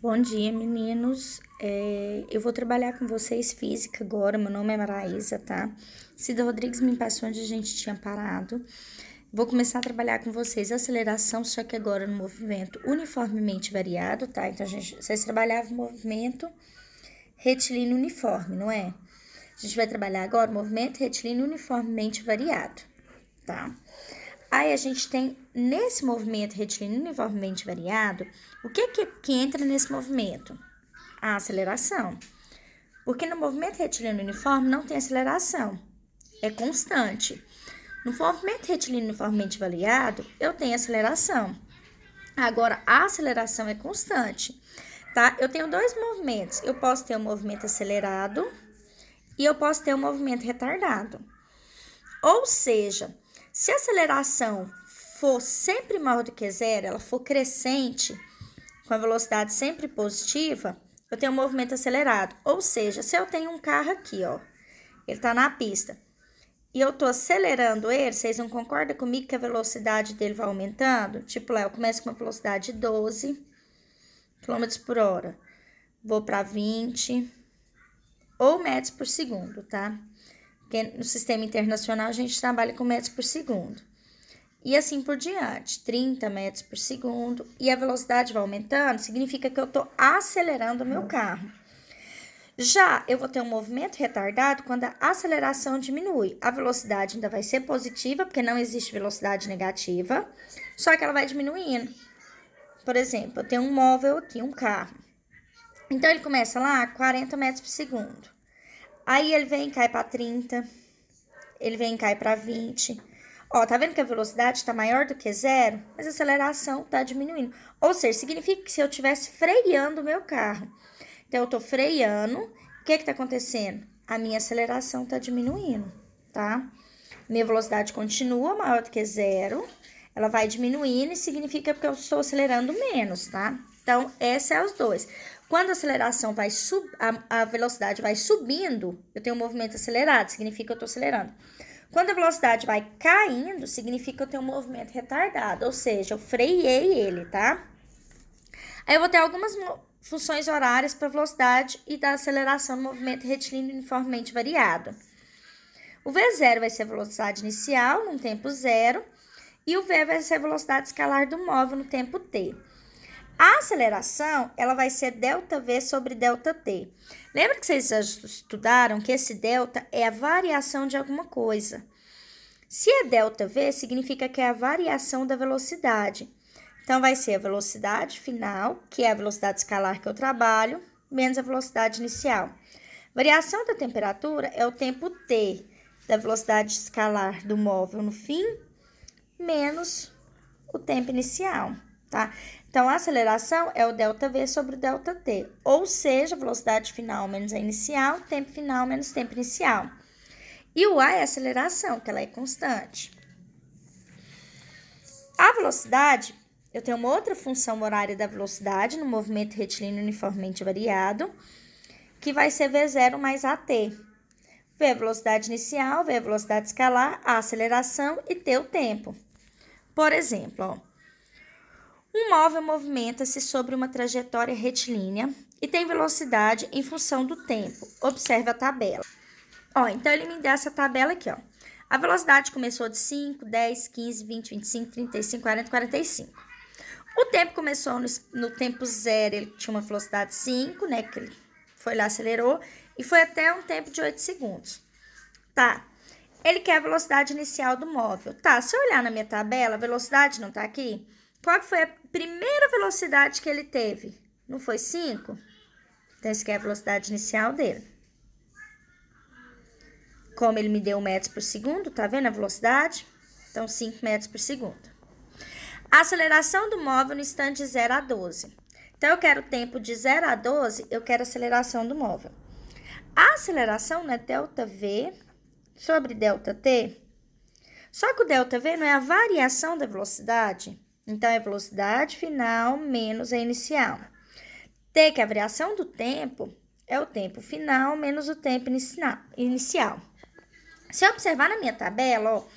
Bom dia, meninos. Eu vou trabalhar com vocês física agora. Meu nome é Maraísa, tá? Cida Rodrigues me passou onde a gente tinha parado. Vou começar a trabalhar com vocês aceleração, só que agora no movimento uniformemente variado, tá? Então, vocês trabalhavam o movimento retilíneo uniforme, não é? A gente vai trabalhar agora o movimento retilíneo uniformemente variado, tá? Aí a gente tem, nesse movimento retilíneo uniformemente variado, o que entra nesse movimento? A aceleração. Porque no movimento retilíneo uniforme não tem aceleração, é constante. No movimento retilíneo uniformemente variado, eu tenho aceleração. Agora, a aceleração é constante, tá? Eu tenho dois movimentos. Eu posso ter um movimento acelerado e eu posso ter um movimento retardado. Ou seja, se a aceleração for sempre maior do que zero, ela for crescente, com a velocidade sempre positiva, eu tenho um movimento acelerado. Ou seja, se eu tenho um carro aqui, ó, ele tá na pista, e eu tô acelerando ele, vocês não concordam comigo que a velocidade dele vai aumentando? Tipo lá, eu começo com uma velocidade de 12 km por hora, vou para 20 ou metros por segundo, tá? Porque no sistema internacional a gente trabalha com metros por segundo. E assim por diante, 30 metros por segundo. E a velocidade vai aumentando, significa que eu estou acelerando o meu carro. Já eu vou ter um movimento retardado quando a aceleração diminui. A velocidade ainda vai ser positiva, porque não existe velocidade negativa, só que ela vai diminuindo. Por exemplo, eu tenho um móvel aqui, um carro. Então, ele começa lá a 40 metros por segundo. Aí, ele vem e cai para 30. Ele vem e cai para 20. Ó, tá vendo que a velocidade está maior do que zero? Mas a aceleração está diminuindo. Ou seja, significa que se eu estivesse freando o meu carro. Então, eu tô freando. O que tá acontecendo? A minha aceleração tá diminuindo, tá? Minha velocidade continua maior do que zero. Ela vai diminuindo e significa que eu estou acelerando menos, tá? Então, essa é os dois. Quando a aceleração vai a velocidade vai subindo, eu tenho um movimento acelerado, significa que eu estou acelerando. Quando a velocidade vai caindo, significa que eu tenho um movimento retardado, ou seja, eu freiei ele, tá? Aí eu vou ter algumas funções horárias para velocidade e da aceleração no movimento retilíneo uniformemente variado. O V0 vai ser a velocidade inicial, num tempo zero, e o V vai ser a velocidade escalar do móvel no tempo t. A aceleração, ela vai ser ΔV sobre ΔT. Lembra que vocês já estudaram que esse delta é a variação de alguma coisa? Se é ΔV, significa que é a variação da velocidade. Então, vai ser a velocidade final, que é a velocidade escalar que eu trabalho, menos a velocidade inicial. Variação da temperatura é o tempo t da velocidade escalar do móvel no fim, menos o tempo inicial, tá? Então, a aceleração é o ΔV sobre o ΔT, ou seja, velocidade final menos a inicial, tempo final menos tempo inicial. E o A é a aceleração, que ela é constante. A velocidade, eu tenho uma outra função horária da velocidade no movimento retilíneo uniformemente variado, que vai ser V0 mais AT. V é a velocidade inicial, V é a velocidade escalar, A aceleração e T o tempo. Por exemplo, ó, um móvel movimenta-se sobre uma trajetória retilínea e tem velocidade em função do tempo. Observe a tabela. Ó, então, ele me dá essa tabela aqui, ó. A velocidade começou de 5, 10, 15, 20, 25, 35, 40, 45. O tempo começou no tempo zero, ele tinha uma velocidade 5, né, que ele foi lá, acelerou, e foi até um tempo de 8 segundos. Tá, ele quer a velocidade inicial do móvel. Tá, se eu olhar na minha tabela, a velocidade não tá aqui? Qual que foi a primeira velocidade que ele teve? Não foi 5? Então, essa aqui é a velocidade inicial dele. Como ele me deu metros por segundo, tá vendo a velocidade? Então, 5 metros por segundo. A aceleração do móvel no instante de 0 a 12. Então, eu quero o tempo de 0 a 12, eu quero a aceleração do móvel. A aceleração é ΔV sobre ΔT. Só que o ΔV não é a variação da velocidade. Então, é a velocidade final menos a inicial. T, que é a variação do tempo, é o tempo final menos o tempo inicial. Se eu observar na minha tabela, ó,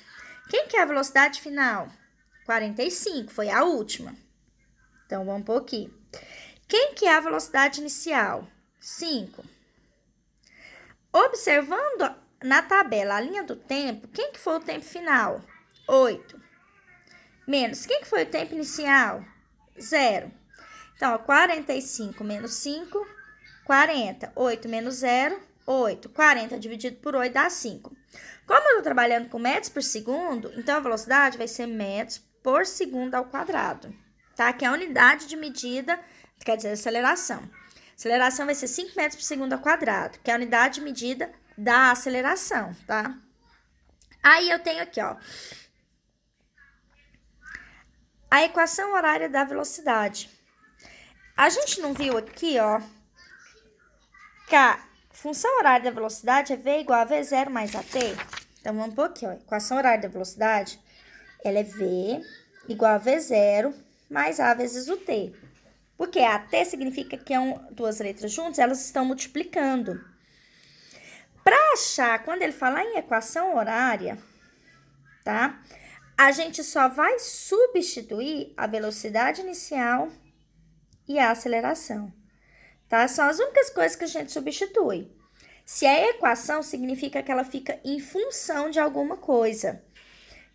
quem que é a velocidade final? 45, foi a última. Então, vamos pôr aqui. Quem que é a velocidade inicial? 5. Observando na tabela a linha do tempo, quem que foi o tempo final? 8. Menos, quem que foi o tempo inicial? 0. Então, ó, 45 menos 5, 40. 8 menos 0, 8. 40 dividido por 8 dá 5. Como eu estou trabalhando com metros por segundo, então a velocidade vai ser metros por segundo ao quadrado, tá? Que é a unidade de medida, quer dizer, aceleração. Aceleração vai ser 5 metros por segundo ao quadrado, que é a unidade de medida da aceleração, tá? Aí eu tenho aqui, ó, a equação horária da velocidade. A gente não viu aqui, ó, que a função horária da velocidade é V igual a V0 mais AT? Então, vamos pôr aqui, ó, a equação horária da velocidade, ela é V igual a V0 mais A vezes o T. Porque AT significa que duas letras juntas, elas estão multiplicando. Para achar, quando ele falar em equação horária, tá? A gente só vai substituir a velocidade inicial e a aceleração, tá? São as únicas coisas que a gente substitui. Se é equação, significa que ela fica em função de alguma coisa.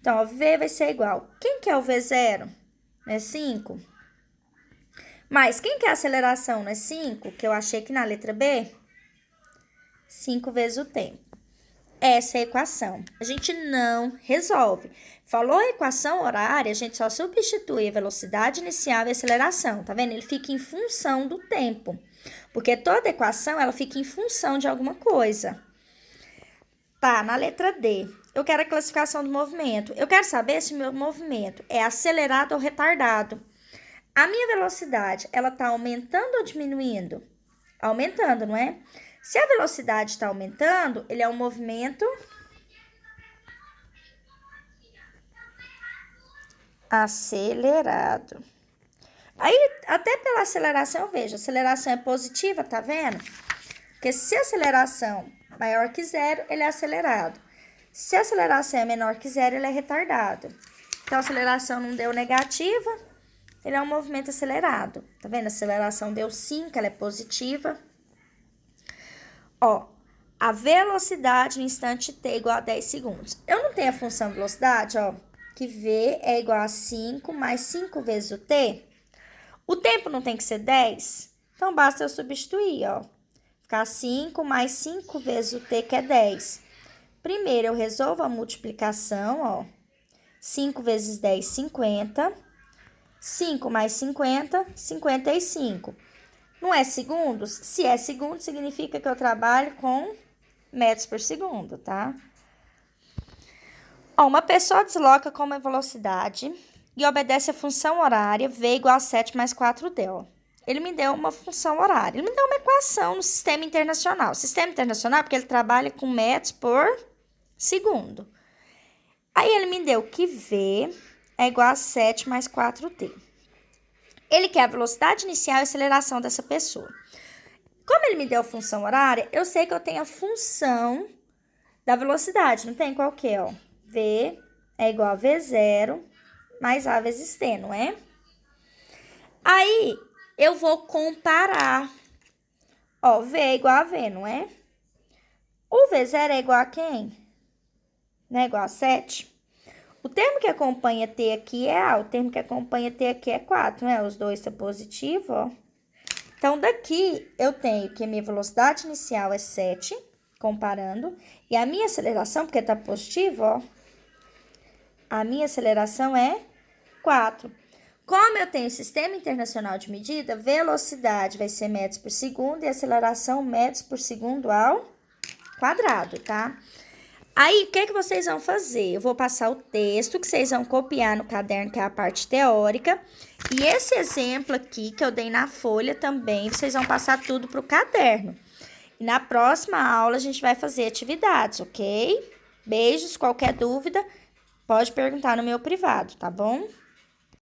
Então, ó, V vai ser igual. Quem que é o V0? É 5. Mas quem que é a aceleração? Não é 5? Que eu achei que na letra B? 5 vezes o tempo. Essa é a equação. A gente não resolve. Falou a equação horária, a gente só substitui a velocidade inicial e a aceleração, tá vendo? Ele fica em função do tempo. Porque toda equação, ela fica em função de alguma coisa. Tá, na letra D, eu quero a classificação do movimento. Eu quero saber se o meu movimento é acelerado ou retardado. A minha velocidade, ela tá aumentando ou diminuindo? Aumentando, não é? Se a velocidade está aumentando, ele é um movimento acelerado. Aí, até pela aceleração, eu vejo, a aceleração é positiva, tá vendo? Porque se a aceleração é maior que 0, ele é acelerado. Se a aceleração é menor que 0, ele é retardado. Então, a aceleração não deu negativa, ele é um movimento acelerado. Tá vendo? A aceleração deu 5, ela é positiva. Ó, a velocidade no instante t igual a 10 segundos. Eu não tenho a função velocidade, ó, que V é igual a 5 mais 5 vezes o t. O tempo não tem que ser 10? Então, basta eu substituir, ó. Ficar 5 mais 5 vezes o t, que é 10. Primeiro, eu resolvo a multiplicação, ó. 5 vezes 10, 50. 5 mais 50, 55. Não é segundos? Se é segundo, significa que eu trabalho com metros por segundo, tá? Ó, uma pessoa desloca com uma velocidade e obedece a função horária V igual a 7 mais 4D, ó. Ele me deu uma função horária. Ele me deu uma equação no sistema internacional. Sistema internacional porque ele trabalha com metros por segundo. Aí, ele me deu que V é igual a 7 mais 4T. Ele quer a velocidade inicial e aceleração dessa pessoa. Como ele me deu a função horária, eu sei que eu tenho a função da velocidade. Não tem qual que é, ó. V é igual a V0 mais A vezes T, não é? Aí, eu vou comparar. Ó, V é igual a V, não é? O V0 é igual a quem? Não é igual a 7? O termo que acompanha T aqui é A, o termo que acompanha T aqui é 4, né? Os dois estão positivos, ó. Então, daqui eu tenho que a minha velocidade inicial é 7, comparando, e a minha aceleração, porque tá positivo, ó, a minha aceleração é 4. Como eu tenho sistema internacional de medida, velocidade vai ser metros por segundo e aceleração metros por segundo ao quadrado, tá? Aí, o que vocês vão fazer? Eu vou passar o texto que vocês vão copiar no caderno, que é a parte teórica. E esse exemplo aqui que eu dei na folha também, vocês vão passar tudo para o caderno. E na próxima aula, a gente vai fazer atividades, ok? Beijos, qualquer dúvida, pode perguntar no meu privado, tá bom?